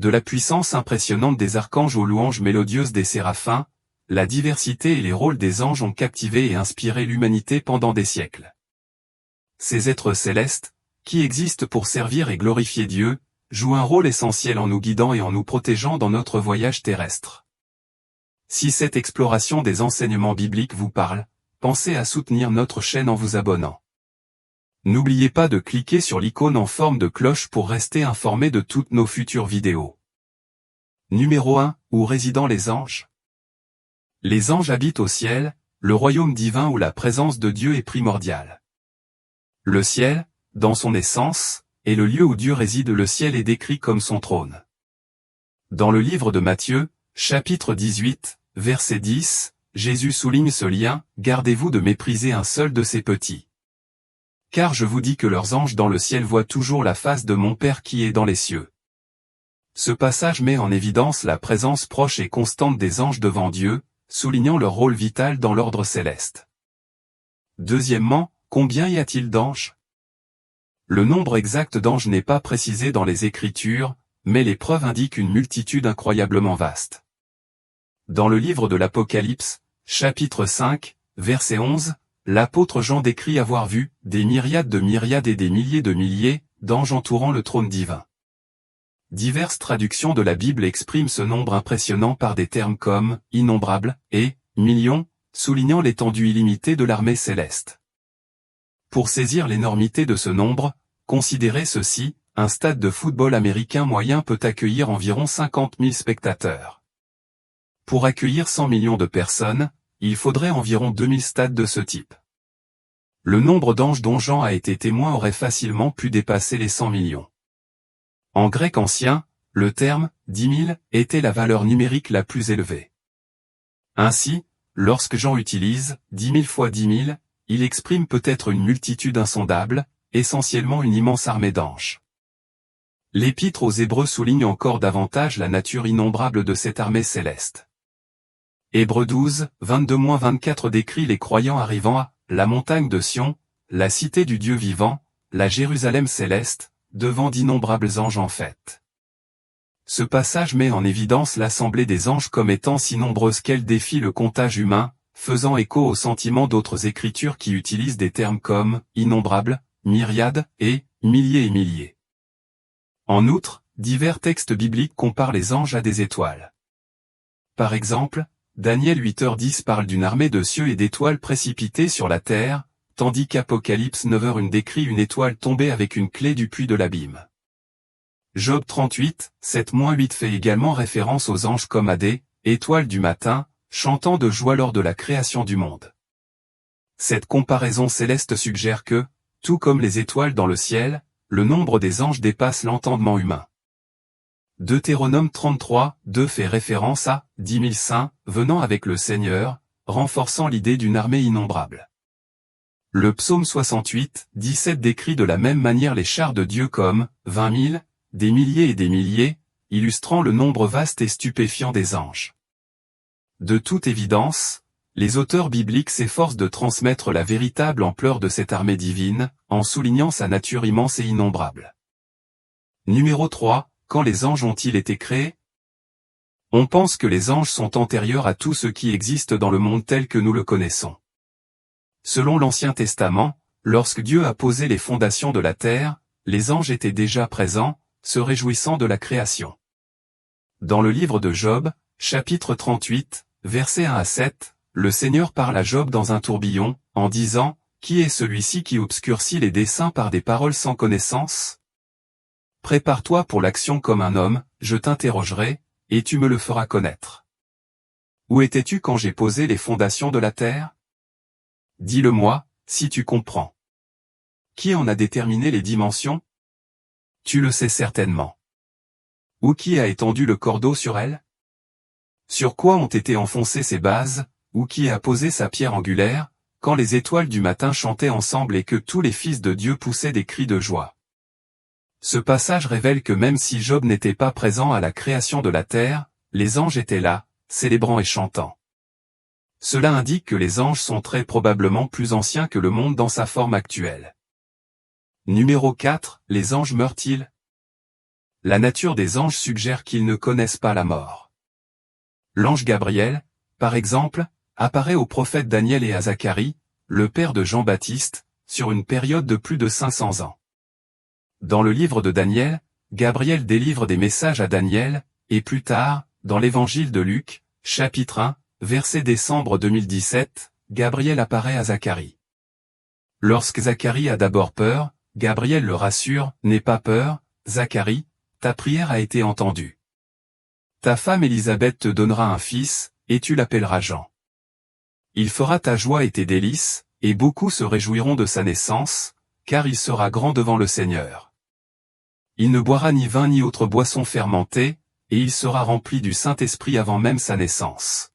de la puissance impressionnante des archanges aux louanges mélodieuses des séraphins, la diversité et les rôles des anges ont captivé et inspiré l'humanité pendant des siècles. Ces êtres célestes, qui existent pour servir et glorifier Dieu, jouent un rôle essentiel en nous guidant et en nous protégeant dans notre voyage terrestre. Si cette exploration des enseignements bibliques vous parle, pensez à soutenir notre chaîne en vous abonnant. N'oubliez pas de cliquer sur l'icône en forme de cloche pour rester informé de toutes nos futures vidéos. Numéro 1. Où résident les anges? Les anges habitent au ciel, le royaume divin où la présence de Dieu est primordiale. Le ciel, dans son essence, est le lieu où Dieu réside. Le ciel est décrit comme son trône. Dans le livre de Matthieu, chapitre 18, verset 10, Jésus souligne ce lien, « Gardez-vous de mépriser un seul de ces petits. Car je vous dis que leurs anges dans le ciel voient toujours la face de mon Père qui est dans les cieux. » Ce passage met en évidence la présence proche et constante des anges devant Dieu, soulignant leur rôle vital dans l'ordre céleste. Deuxièmement, combien y a-t-il d'anges? Le nombre exact d'anges n'est pas précisé dans les Écritures, mais les preuves indiquent une multitude incroyablement vaste. Dans le livre de l'Apocalypse, chapitre 5, verset 11, l'apôtre Jean décrit avoir vu « des myriades de myriades et des milliers de milliers » d'anges entourant le trône divin. Diverses traductions de la Bible expriment ce nombre impressionnant par des termes comme « innombrables » et « millions », soulignant l'étendue illimitée de l'armée céleste. Pour saisir l'énormité de ce nombre, considérez ceci, un stade de football américain moyen peut accueillir environ 50 000 spectateurs. Pour accueillir 100 millions de personnes, il faudrait environ 2000 stades de ce type. Le nombre d'anges dont Jean a été témoin aurait facilement pu dépasser les 100 millions. En grec ancien, le terme « 10 000 » était la valeur numérique la plus élevée. Ainsi, lorsque Jean utilise « 10 000 fois 10 000 », il exprime peut-être une multitude insondable, essentiellement une immense armée d'anges. L'Épître aux Hébreux souligne encore davantage la nature innombrable de cette armée céleste. Hébreux 12, 22-24 décrit les croyants arrivant à « la montagne de Sion, la cité du Dieu vivant, la Jérusalem céleste, devant d'innombrables anges en fête. » Ce passage met en évidence l'assemblée des anges comme étant si nombreuse qu'elle défie le comptage humain, faisant écho aux sentiments d'autres écritures qui utilisent des termes comme « innombrables »,« myriades » et « milliers et milliers ». En outre, divers textes bibliques comparent les anges à des étoiles. Par exemple, Daniel 8h10 parle d'une armée de cieux et d'étoiles précipitées sur la terre, tandis qu'Apocalypse 9h1 décrit une étoile tombée avec une clé du puits de l'abîme. Job 38, 7-8 fait également référence aux anges comme à des « étoiles du matin », chantant de joie lors de la création du monde. Cette comparaison céleste suggère que, tout comme les étoiles dans le ciel, le nombre des anges dépasse l'entendement humain. Deutéronome 33, 2 fait référence à « 10 000 saints » venant avec le Seigneur, renforçant l'idée d'une armée innombrable. Le psaume 68, 17 décrit de la même manière les chars de Dieu comme « 20 000 », des milliers et des milliers, illustrant le nombre vaste et stupéfiant des anges. De toute évidence, les auteurs bibliques s'efforcent de transmettre la véritable ampleur de cette armée divine, en soulignant sa nature immense et innombrable. Numéro 3. Quand les anges ont-ils été créés? On pense que les anges sont antérieurs à tout ce qui existe dans le monde tel que nous le connaissons. Selon l'Ancien Testament, lorsque Dieu a posé les fondations de la terre, les anges étaient déjà présents, se réjouissant de la création. Dans le livre de Job, chapitre 38, versets 1 à 7, le Seigneur parle à Job dans un tourbillon, en disant « Qui est celui-ci qui obscurcit les desseins par des paroles sans connaissance? Prépare-toi pour l'action comme un homme, je t'interrogerai, et tu me le feras connaître. Où étais-tu quand j'ai posé les fondations de la terre? Dis-le-moi, si tu comprends. Qui en a déterminé les dimensions? Tu le sais certainement. Ou qui a étendu le cordeau sur elle? Sur quoi ont été enfoncées ses bases, ou qui a posé sa pierre angulaire, quand les étoiles du matin chantaient ensemble et que tous les fils de Dieu poussaient des cris de joie? Ce passage révèle que même si Job n'était pas présent à la création de la terre, les anges étaient là, célébrant et chantant. Cela indique que les anges sont très probablement plus anciens que le monde dans sa forme actuelle. Numéro 4, les anges meurent-ils? la nature des anges suggère qu'ils ne connaissent pas la mort. L'ange Gabriel, par exemple, apparaît aux prophètes Daniel et à Zacharie, le père de Jean-Baptiste, sur une période de plus de 500 ans. Dans le livre de Daniel, Gabriel délivre des messages à Daniel, et plus tard, dans l'évangile de Luc, chapitre 1, verset décembre 2017, Gabriel apparaît à Zacharie. Lorsque Zacharie a d'abord peur, Gabriel le rassure, « N'aie pas peur, Zacharie, ta prière a été entendue. Ta femme Élisabeth te donnera un fils, et tu l'appelleras Jean. Il fera ta joie et tes délices, et beaucoup se réjouiront de sa naissance, car il sera grand devant le Seigneur. Il ne boira ni vin ni autre boisson fermentée, et il sera rempli du Saint-Esprit avant même sa naissance.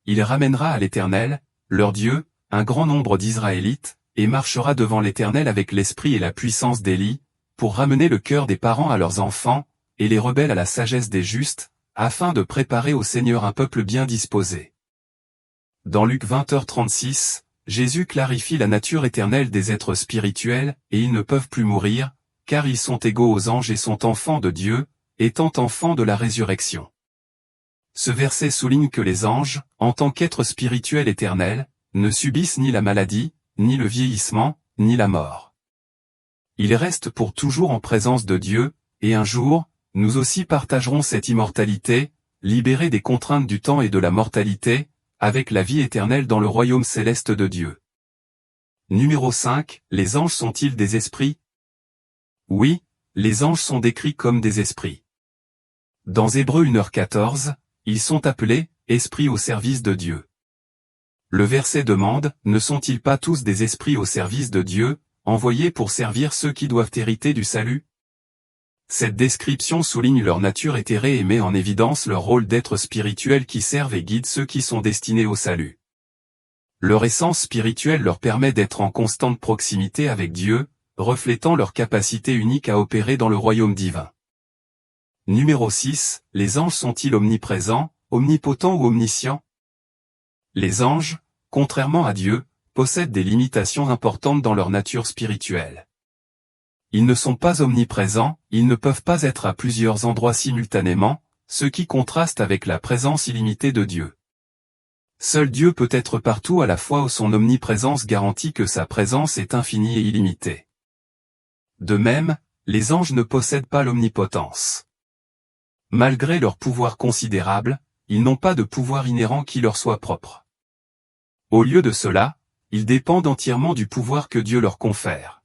Il ramènera à l'Éternel, leur Dieu, un grand nombre d'Israélites, et marchera devant l'Éternel avec l'esprit et la puissance d'Élie, pour ramener le cœur des parents à leurs enfants, et les rebelles à la sagesse des justes, afin de préparer au Seigneur un peuple bien disposé. Dans Luc 20h36, Jésus clarifie la nature éternelle des êtres spirituels, et ils ne peuvent plus mourir, car ils sont égaux aux anges et sont enfants de Dieu, étant enfants de la résurrection. Ce verset souligne que les anges, en tant qu'êtres spirituels éternels, ne subissent ni la maladie, ni le vieillissement, ni la mort. Ils restent pour toujours en présence de Dieu, et un jour, nous aussi partagerons cette immortalité, libérés des contraintes du temps et de la mortalité, avec la vie éternelle dans le royaume céleste de Dieu. Numéro 5, les anges sont-ils des esprits? Oui, les anges sont décrits comme des esprits. Dans Hébreux 1h14, ils sont appelés « esprits au service de Dieu ». Le verset demande, ne sont-ils pas tous des esprits au service de Dieu, envoyés pour servir ceux qui doivent hériter du salut? Cette description souligne leur nature éthérée et met en évidence leur rôle d'êtres spirituels qui servent et guident ceux qui sont destinés au salut. Leur essence spirituelle leur permet d'être en constante proximité avec Dieu, reflétant leur capacité unique à opérer dans le royaume divin. Numéro 6, les anges sont-ils omniprésents, omnipotents ou omniscients? Les anges, contrairement à Dieu, possèdent des limitations importantes dans leur nature spirituelle. Ils ne sont pas omniprésents, ils ne peuvent pas être à plusieurs endroits simultanément, ce qui contraste avec la présence illimitée de Dieu. Seul Dieu peut être partout à la fois où son omniprésence garantit que sa présence est infinie et illimitée. De même, les anges ne possèdent pas l'omnipotence. Malgré leur pouvoir considérable, ils n'ont pas de pouvoir inhérent qui leur soit propre. Au lieu de cela, ils dépendent entièrement du pouvoir que Dieu leur confère.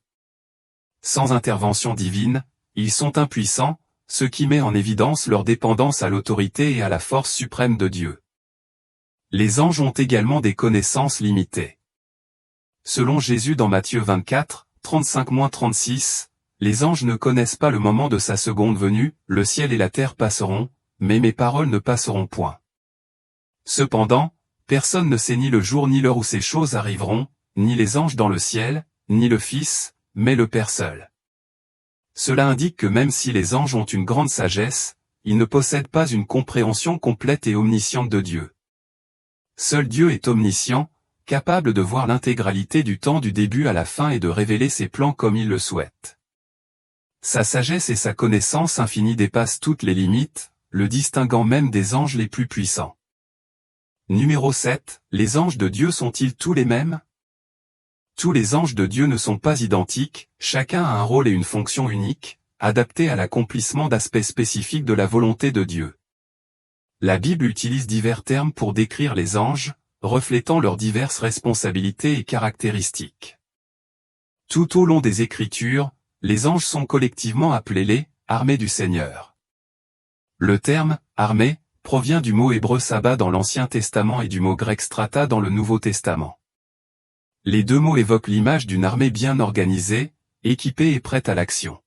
Sans intervention divine, ils sont impuissants, ce qui met en évidence leur dépendance à l'autorité et à la force suprême de Dieu. Les anges ont également des connaissances limitées. Selon Jésus dans Matthieu 24, 35-36, les anges ne connaissent pas le moment de sa seconde venue, le ciel et la terre passeront, mais mes paroles ne passeront point. Cependant, personne ne sait ni le jour ni l'heure où ces choses arriveront, ni les anges dans le ciel, ni le Fils, mais le Père seul. Cela indique que même si les anges ont une grande sagesse, ils ne possèdent pas une compréhension complète et omnisciente de Dieu. Seul Dieu est omniscient, capable de voir l'intégralité du temps du début à la fin et de révéler ses plans comme il le souhaite. Sa sagesse et sa connaissance infinie dépassent toutes les limites, le distinguant même des anges les plus puissants. Numéro 7, les anges de Dieu sont-ils tous les mêmes? Tous les anges de Dieu ne sont pas identiques, chacun a un rôle et une fonction unique, adaptés à l'accomplissement d'aspects spécifiques de la volonté de Dieu. La Bible utilise divers termes pour décrire les anges, reflétant leurs diverses responsabilités et caractéristiques. Tout au long des Écritures, les anges sont collectivement appelés les « armées du Seigneur ». Le terme « armée » provient du mot hébreu sabbat dans l'Ancien Testament et du mot grec strata dans le Nouveau Testament. Les deux mots évoquent l'image d'une armée bien organisée, équipée et prête à l'action.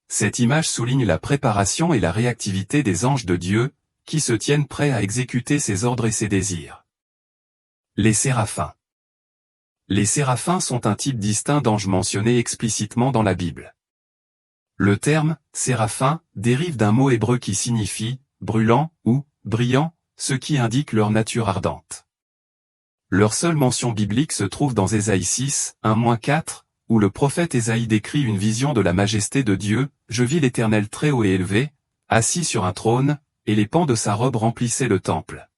Cette image souligne la préparation et la réactivité des anges de Dieu, qui se tiennent prêts à exécuter ses ordres et ses désirs. Les séraphins. Les séraphins sont un type distinct d'anges mentionné explicitement dans la Bible. Le terme « séraphin » dérive d'un mot hébreu qui signifie « brûlant » ou « brillant », ce qui indique leur nature ardente. Leur seule mention biblique se trouve dans Ésaïe 6, 1-4, où le prophète Ésaïe décrit une vision de la majesté de Dieu. Je vis l'Éternel très haut et élevé, assis sur un trône, et les pans de sa robe remplissaient le temple.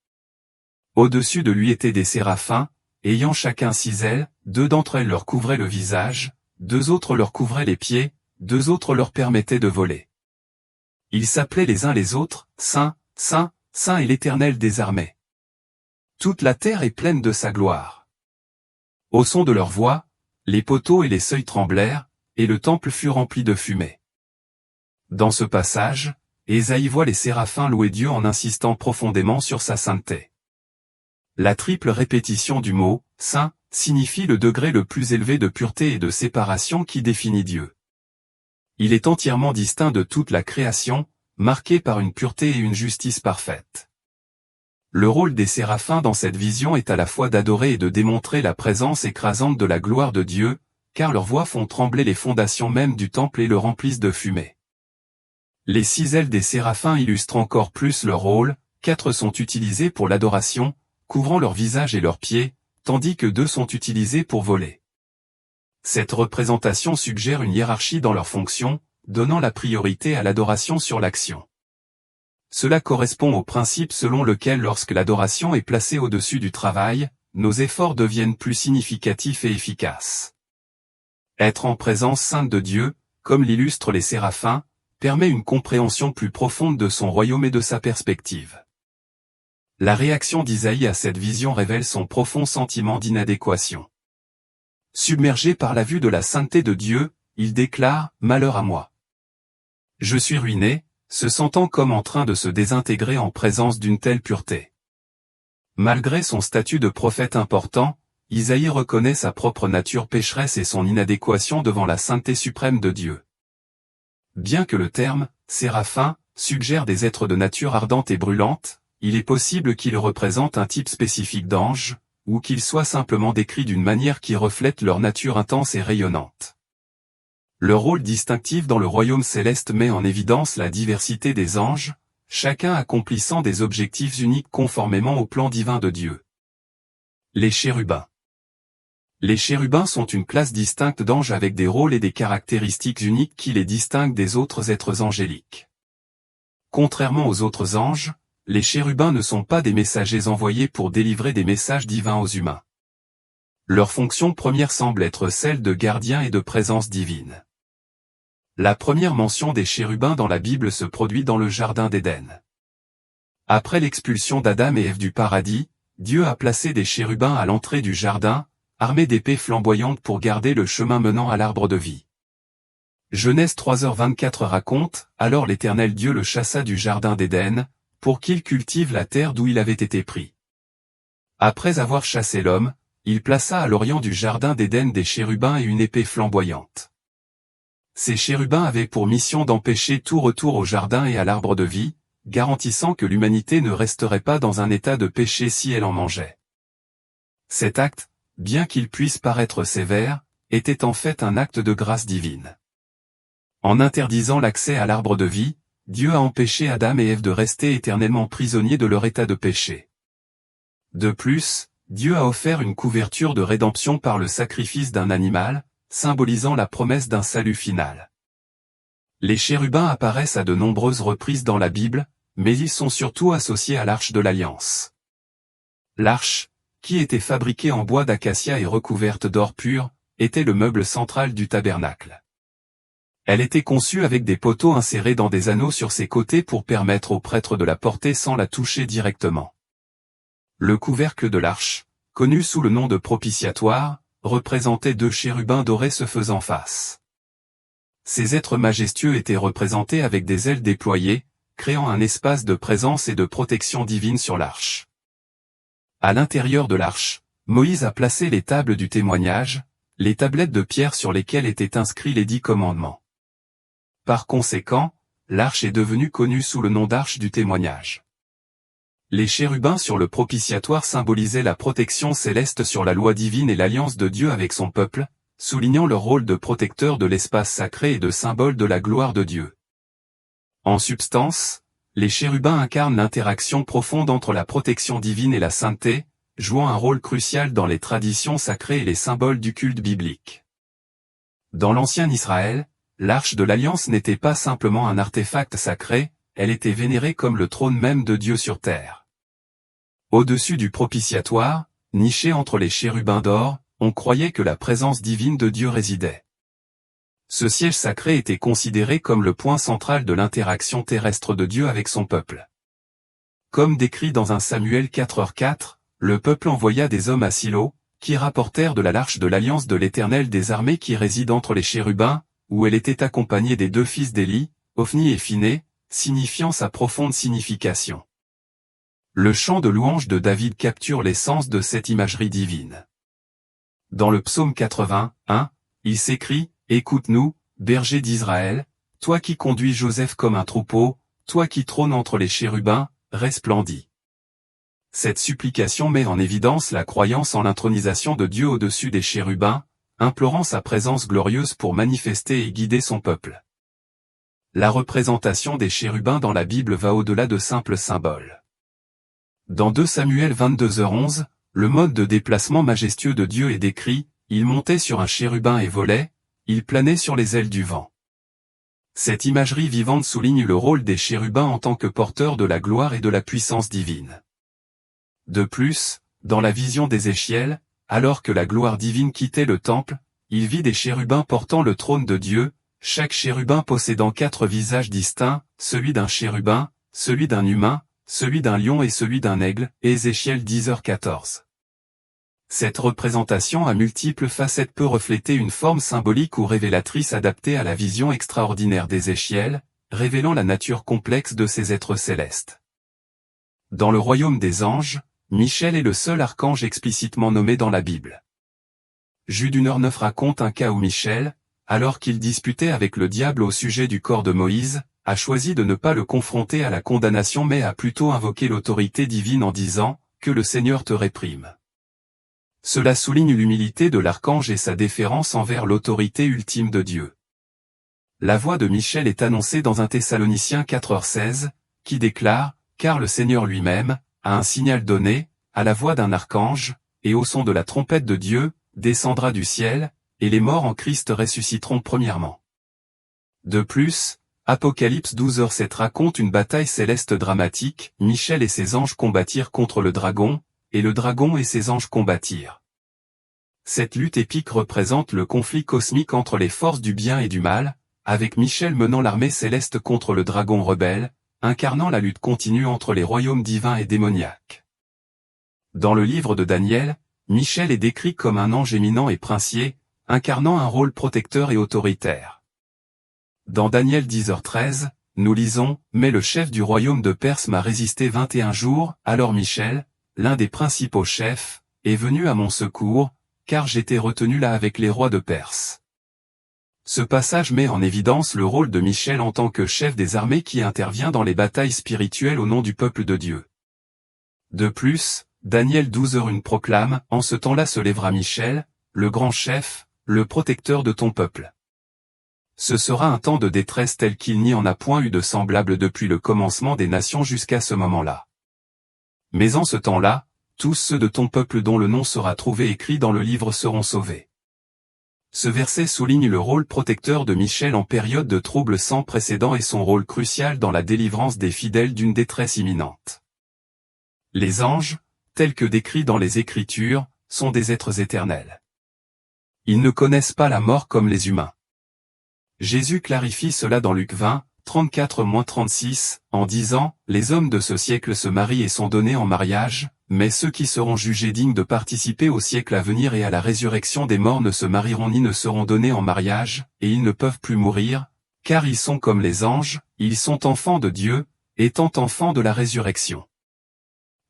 Au-dessus de lui étaient des séraphins, ayant chacun 6 ailes, 2 d'entre elles leur couvraient le visage, 2 autres leur couvraient les pieds, 2 autres leur permettaient de voler. Ils s'appelaient les uns les autres, Saint, Saint, Saint est l'Éternel des armées. Toute la terre est pleine de sa gloire. Au son de leur voix, les poteaux et les seuils tremblèrent, et le temple fut rempli de fumée. Dans ce passage, Ésaïe voit les séraphins louer Dieu en insistant profondément sur sa sainteté. La triple répétition du mot « saint » signifie le degré le plus élevé de pureté et de séparation qui définit Dieu. Il est entièrement distinct de toute la création, marqué par une pureté et une justice parfaite. Le rôle des séraphins dans cette vision est à la fois d'adorer et de démontrer la présence écrasante de la gloire de Dieu, car leurs voix font trembler les fondations mêmes du temple et le remplissent de fumée. Les 6 ailes des séraphins illustrent encore plus leur rôle, 4 sont utilisées pour l'adoration, couvrant leur visage et leurs pieds, tandis que 2 sont utilisés pour voler. Cette représentation suggère une hiérarchie dans leurs fonctions, donnant la priorité à l'adoration sur l'action. Cela correspond au principe selon lequel lorsque l'adoration est placée au-dessus du travail, nos efforts deviennent plus significatifs et efficaces. Être en présence sainte de Dieu, comme l'illustrent les séraphins, permet une compréhension plus profonde de son royaume et de sa perspective. La réaction d'Isaïe à cette vision révèle son profond sentiment d'inadéquation. Submergé par la vue de la sainteté de Dieu, il déclare « Malheur à moi. Je suis ruiné », se sentant comme en train de se désintégrer en présence d'une telle pureté. Malgré son statut de prophète important, Isaïe reconnaît sa propre nature pécheresse et son inadéquation devant la sainteté suprême de Dieu. Bien que le terme « séraphin » suggère des êtres de nature ardente et brûlante, il est possible qu'il représente un type spécifique d'ange, ou qu'il soit simplement décrit d'une manière qui reflète leur nature intense et rayonnante. Leur rôle distinctif dans le royaume céleste met en évidence la diversité des anges, chacun accomplissant des objectifs uniques conformément au plan divin de Dieu. Les chérubins. Les chérubins sont une classe distincte d'anges avec des rôles et des caractéristiques uniques qui les distinguent des autres êtres angéliques. Contrairement aux autres anges, les chérubins ne sont pas des messagers envoyés pour délivrer des messages divins aux humains. Leur fonction première semble être celle de gardien et de présence divine. La première mention des chérubins dans la Bible se produit dans le Jardin d'Éden. Après l'expulsion d'Adam et Ève du paradis, Dieu a placé des chérubins à l'entrée du jardin, armés d'épées flamboyantes pour garder le chemin menant à l'arbre de vie. Genèse 3h24 raconte, « Alors l'Éternel Dieu le chassa du Jardin d'Éden, pour qu'il cultive la terre d'où il avait été pris. Après avoir chassé l'homme, il plaça à l'orient du Jardin d'Éden des chérubins et une épée flamboyante. Ces chérubins avaient pour mission d'empêcher tout retour au jardin et à l'arbre de vie, garantissant que l'humanité ne resterait pas dans un état de péché si elle en mangeait. Cet acte, bien qu'il puisse paraître sévère, était en fait un acte de grâce divine. En interdisant l'accès à l'arbre de vie, Dieu a empêché Adam et Ève de rester éternellement prisonniers de leur état de péché. De plus, Dieu a offert une couverture de rédemption par le sacrifice d'un animal, symbolisant la promesse d'un salut final. Les chérubins apparaissent à de nombreuses reprises dans la Bible, mais ils sont surtout associés à l'Arche de l'Alliance. L'Arche, qui était fabriquée en bois d'acacia et recouverte d'or pur, était le meuble central du tabernacle. Elle était conçue avec des poteaux insérés dans des anneaux sur ses côtés pour permettre aux prêtres de la porter sans la toucher directement. Le couvercle de l'arche, connu sous le nom de propitiatoire, représentait 2 chérubins dorés se faisant face. Ces êtres majestueux étaient représentés avec des ailes déployées, créant un espace de présence et de protection divine sur l'arche. À l'intérieur de l'arche, Moïse a placé les tables du témoignage, les tablettes de pierre sur lesquelles étaient inscrits les 10 commandements. Par conséquent, l'arche est devenue connue sous le nom d'arche du témoignage. Les chérubins sur le propitiatoire symbolisaient la protection céleste sur la loi divine et l'alliance de Dieu avec son peuple, soulignant leur rôle de protecteur de l'espace sacré et de symbole de la gloire de Dieu. En substance, les chérubins incarnent l'interaction profonde entre la protection divine et la sainteté, jouant un rôle crucial dans les traditions sacrées et les symboles du culte biblique. Dans l'ancien Israël, l'arche de l'Alliance n'était pas simplement un artefact sacré, elle était vénérée comme le trône même de Dieu sur terre. Au-dessus du propitiatoire, niché entre les chérubins d'or, on croyait que la présence divine de Dieu résidait. Ce siège sacré était considéré comme le point central de l'interaction terrestre de Dieu avec son peuple. Comme décrit dans 1 Samuel 4h4, le peuple envoya des hommes à Silo, qui rapportèrent de l'arche de l'Alliance de l'Éternel des armées qui réside entre les chérubins, où elle était accompagnée des 2 fils d'Éli, Ophni et Phiné, signifiant sa profonde signification. Le chant de louange de David capture l'essence de cette imagerie divine. Dans le psaume 81, il s'écrie « Écoute-nous, berger d'Israël, toi qui conduis Joseph comme un troupeau, toi qui trônes entre les chérubins, resplendis. » Cette supplication met en évidence la croyance en l'intronisation de Dieu au-dessus des chérubins, implorant sa présence glorieuse pour manifester et guider son peuple. La représentation des chérubins dans la Bible va au-delà de simples symboles. Dans 2 Samuel 22h11, le mode de déplacement majestueux de Dieu est décrit, il montait sur un chérubin et volait, il planait sur les ailes du vent. Cette imagerie vivante souligne le rôle des chérubins en tant que porteurs de la gloire et de la puissance divine. De plus, dans la vision d'Ézéchiel, alors que la gloire divine quittait le temple, il vit des chérubins portant le trône de Dieu, chaque chérubin possédant 4 visages distincts, celui d'un chérubin, celui d'un humain, celui d'un lion et celui d'un aigle, Ézéchiel 10h14. Cette représentation à multiples facettes peut refléter une forme symbolique ou révélatrice adaptée à la vision extraordinaire d'Ézéchiel, révélant la nature complexe de ces êtres célestes. Dans le royaume des anges, Michel est le seul archange explicitement nommé dans la Bible. Jude 1h9 raconte un cas où Michel, alors qu'il disputait avec le diable au sujet du corps de Moïse, a choisi de ne pas le confronter à la condamnation mais a plutôt invoqué l'autorité divine en disant « Que le Seigneur te réprime ». Cela souligne l'humilité de l'archange et sa déférence envers l'autorité ultime de Dieu. La voix de Michel est annoncée dans 1 Thessaloniciens 4h16, qui déclare « Car le Seigneur lui-même, a un signal donné, à la voix d'un archange, et au son de la trompette de Dieu, descendra du ciel, et les morts en Christ ressusciteront premièrement. » De plus, Apocalypse 12h7 raconte une bataille céleste dramatique, Michel et ses anges combattirent contre le dragon, et le dragon et ses anges combattirent. Cette lutte épique représente le conflit cosmique entre les forces du bien et du mal, avec Michel menant l'armée céleste contre le dragon rebelle, incarnant la lutte continue entre les royaumes divins et démoniaques. Dans le livre de Daniel, Michel est décrit comme un ange éminent et princier, incarnant un rôle protecteur et autoritaire. Dans Daniel 10h13, nous lisons « Mais le chef du royaume de Perse m'a résisté 21 jours, alors Michel, l'un des principaux chefs, est venu à mon secours, car j'étais retenu là avec les rois de Perse. » Ce passage met en évidence le rôle de Michel en tant que chef des armées qui intervient dans les batailles spirituelles au nom du peuple de Dieu. De plus, Daniel 12h1 proclame « En ce temps-là se lèvera Michel, le grand chef, le protecteur de ton peuple. » Ce sera un temps de détresse tel qu'il n'y en a point eu de semblable depuis le commencement des nations jusqu'à ce moment-là. Mais en ce temps-là, tous ceux de ton peuple dont le nom sera trouvé écrit dans le livre seront sauvés. Ce verset souligne le rôle protecteur de Michel en période de troubles sans précédent et son rôle crucial dans la délivrance des fidèles d'une détresse imminente. Les anges, tels que décrits dans les Écritures, sont des êtres éternels. Ils ne connaissent pas la mort comme les humains. Jésus clarifie cela dans Luc 20, 34-36, en disant « Les hommes de ce siècle se marient et sont donnés en mariage, mais ceux qui seront jugés dignes de participer au siècle à venir et à la résurrection des morts ne se marieront ni ne seront donnés en mariage, et ils ne peuvent plus mourir, car ils sont comme les anges, ils sont enfants de Dieu, étant enfants de la résurrection. »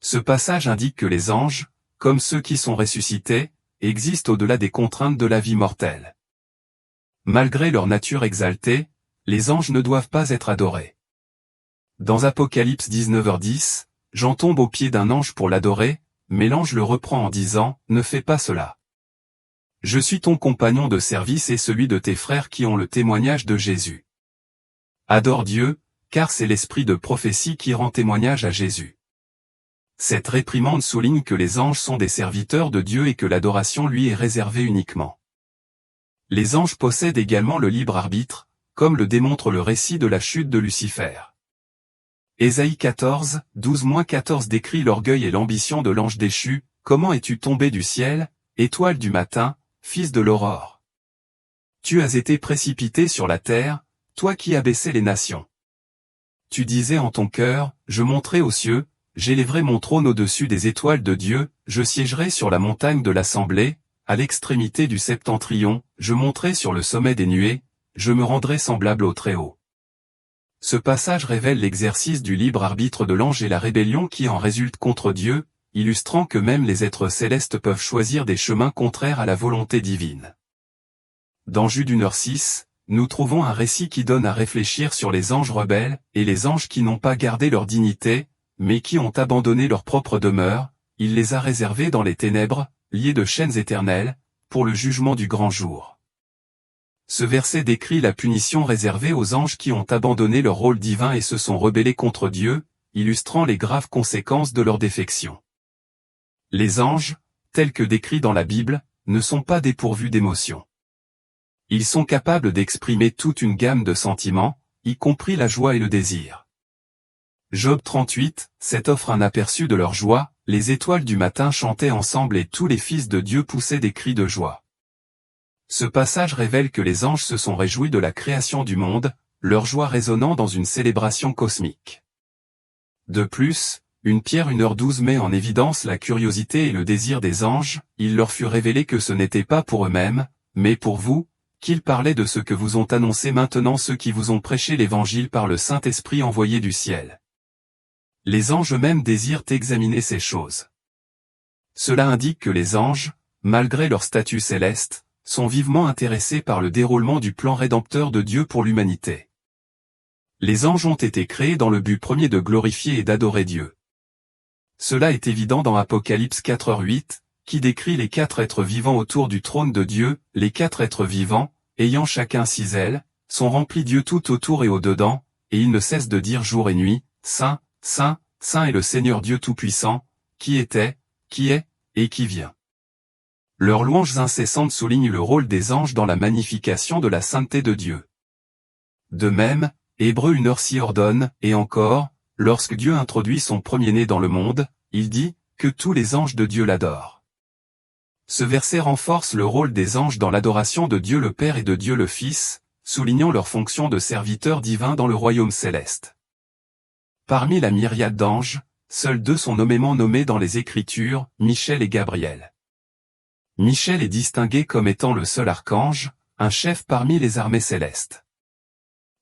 Ce passage indique que les anges, comme ceux qui sont ressuscités, existent au-delà des contraintes de la vie mortelle. Malgré leur nature exaltée, les anges ne doivent pas être adorés. Dans Apocalypse 19h10, Jean tombe aux pieds d'un ange pour l'adorer, mais l'ange le reprend en disant « Ne fais pas cela. Je suis ton compagnon de service et celui de tes frères qui ont le témoignage de Jésus. Adore Dieu, car c'est l'esprit de prophétie qui rend témoignage à Jésus. » Cette réprimande souligne que les anges sont des serviteurs de Dieu et que l'adoration lui est réservée uniquement. Les anges possèdent également le libre arbitre, comme le démontre le récit de la chute de Lucifer. Ésaïe 14, 12-14 décrit l'orgueil et l'ambition de l'ange déchu. Comment es-tu tombé du ciel, étoile du matin, fils de l'aurore? Tu as été précipité sur la terre, toi qui abaissais les nations. Tu disais en ton cœur, je monterai aux cieux, j'élèverai mon trône au-dessus des étoiles de Dieu, je siégerai sur la montagne de l'assemblée, à l'extrémité du septentrion, je monterai sur le sommet des nuées, je me rendrai semblable au Très-Haut. Ce passage révèle l'exercice du libre arbitre de l'ange et la rébellion qui en résulte contre Dieu, illustrant que même les êtres célestes peuvent choisir des chemins contraires à la volonté divine. Dans Jude 1h6, nous trouvons un récit qui donne à réfléchir sur les anges rebelles, et les anges qui n'ont pas gardé leur dignité, mais qui ont abandonné leur propre demeure, il les a réservés dans les ténèbres, liés de chaînes éternelles, pour le jugement du grand jour. Ce verset décrit la punition réservée aux anges qui ont abandonné leur rôle divin et se sont rebellés contre Dieu, illustrant les graves conséquences de leur défection. Les anges, tels que décrits dans la Bible, ne sont pas dépourvus d'émotions. Ils sont capables d'exprimer toute une gamme de sentiments, y compris la joie et le désir. Job 38, 7 offre un aperçu de leur joie, les étoiles du matin chantaient ensemble et tous les fils de Dieu poussaient des cris de joie. Ce passage révèle que les anges se sont réjouis de la création du monde, leur joie résonnant dans une célébration cosmique. De plus, une Pierre 1h12 met en évidence la curiosité et le désir des anges, il leur fut révélé que ce n'était pas pour eux-mêmes, mais pour vous, qu'ils parlaient de ce que vous ont annoncé maintenant ceux qui vous ont prêché l'évangile par le Saint-Esprit envoyé du ciel. Les anges eux-mêmes désirent examiner ces choses. Cela indique que les anges, malgré leur statut céleste, sont vivement intéressés par le déroulement du plan rédempteur de Dieu pour l'humanité. Les anges ont été créés dans le but premier de glorifier et d'adorer Dieu. Cela est évident dans Apocalypse 4h8, qui décrit les 4 êtres vivants autour du trône de Dieu, les 4 êtres vivants, ayant chacun 6 ailes, sont remplis Dieu tout autour et au-dedans, et ils ne cessent de dire jour et nuit, Saint, Saint, Saint est le Seigneur Dieu Tout-Puissant, qui était, qui est, et qui vient. Leurs louanges incessantes soulignent le rôle des anges dans la magnification de la sainteté de Dieu. De même, Hébreux 1h6 ordonne, et encore, lorsque Dieu introduit son premier-né dans le monde, il dit, que tous les anges de Dieu l'adorent. Ce verset renforce le rôle des anges dans l'adoration de Dieu le Père et de Dieu le Fils, soulignant leur fonction de serviteurs divins dans le royaume céleste. Parmi la myriade d'anges, seuls 2 sont nommément nommés dans les Écritures, Michel et Gabriel. Michel est distingué comme étant le seul archange, un chef parmi les armées célestes.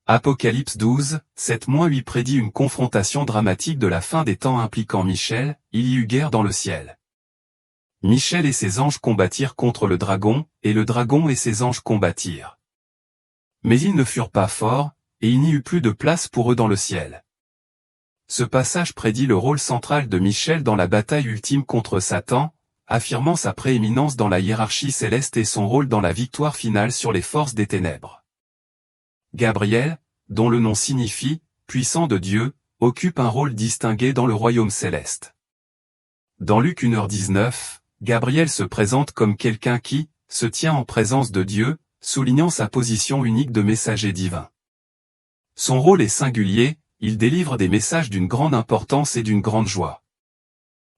Apocalypse 12, 7-8 prédit une confrontation dramatique de la fin des temps impliquant Michel, il y eut guerre dans le ciel. Michel et ses anges combattirent contre le dragon, et le dragon et ses anges combattirent. Mais ils ne furent pas forts, et il n'y eut plus de place pour eux dans le ciel. Ce passage prédit le rôle central de Michel dans la bataille ultime contre Satan, affirmant sa prééminence dans la hiérarchie céleste et son rôle dans la victoire finale sur les forces des ténèbres. Gabriel, dont le nom signifie « puissant de Dieu », occupe un rôle distingué dans le royaume céleste. Dans Luc 1h19, Gabriel se présente comme quelqu'un qui se tient en présence de Dieu, soulignant sa position unique de messager divin. Son rôle est singulier, il délivre des messages d'une grande importance et d'une grande joie.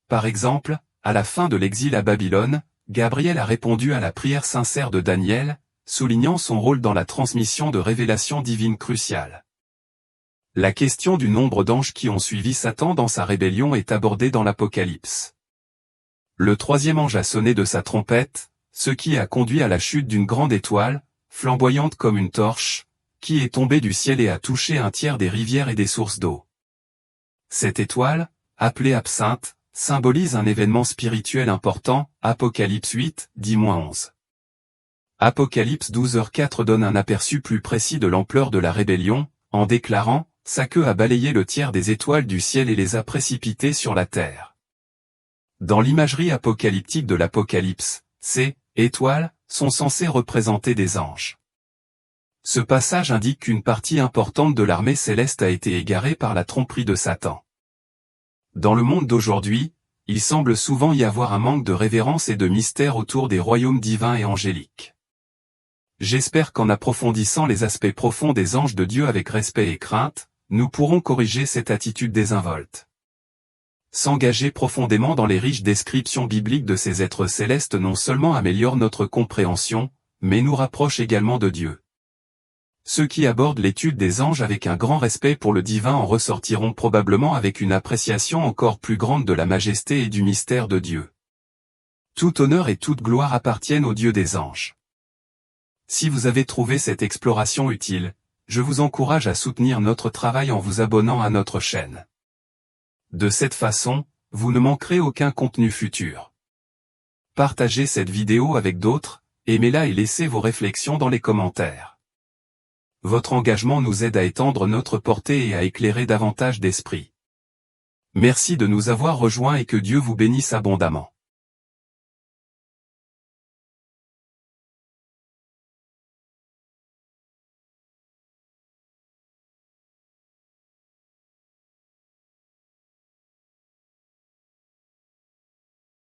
Par exemple, à la fin de l'exil à Babylone, Gabriel a répondu à la prière sincère de Daniel, soulignant son rôle dans la transmission de révélations divines cruciales. La question du nombre d'anges qui ont suivi Satan dans sa rébellion est abordée dans l'Apocalypse. Le 3e ange a sonné de sa trompette, ce qui a conduit à la chute d'une grande étoile, flamboyante comme une torche, qui est tombée du ciel et a touché un tiers des rivières et des sources d'eau. Cette étoile, appelée Absinthe, symbolise un événement spirituel important, Apocalypse 8, 10-11. Apocalypse 12h4 donne un aperçu plus précis de l'ampleur de la rébellion, en déclarant « Sa queue a balayé le tiers des étoiles du ciel et les a précipitées sur la terre ». Dans l'imagerie apocalyptique de l'Apocalypse, ces « étoiles » sont censées représenter des anges. Ce passage indique qu'une partie importante de l'armée céleste a été égarée par la tromperie de Satan. Dans le monde d'aujourd'hui, il semble souvent y avoir un manque de révérence et de mystère autour des royaumes divins et angéliques. J'espère qu'en approfondissant les aspects profonds des anges de Dieu avec respect et crainte, nous pourrons corriger cette attitude désinvolte. S'engager profondément dans les riches descriptions bibliques de ces êtres célestes non seulement améliore notre compréhension, mais nous rapproche également de Dieu. Ceux qui abordent l'étude des anges avec un grand respect pour le divin en ressortiront probablement avec une appréciation encore plus grande de la majesté et du mystère de Dieu. Tout honneur et toute gloire appartiennent au Dieu des anges. Si vous avez trouvé cette exploration utile, je vous encourage à soutenir notre travail en vous abonnant à notre chaîne. De cette façon, vous ne manquerez aucun contenu futur. Partagez cette vidéo avec d'autres, aimez-la et laissez vos réflexions dans les commentaires. Votre engagement nous aide à étendre notre portée et à éclairer davantage d'esprits. Merci de nous avoir rejoints et que Dieu vous bénisse abondamment.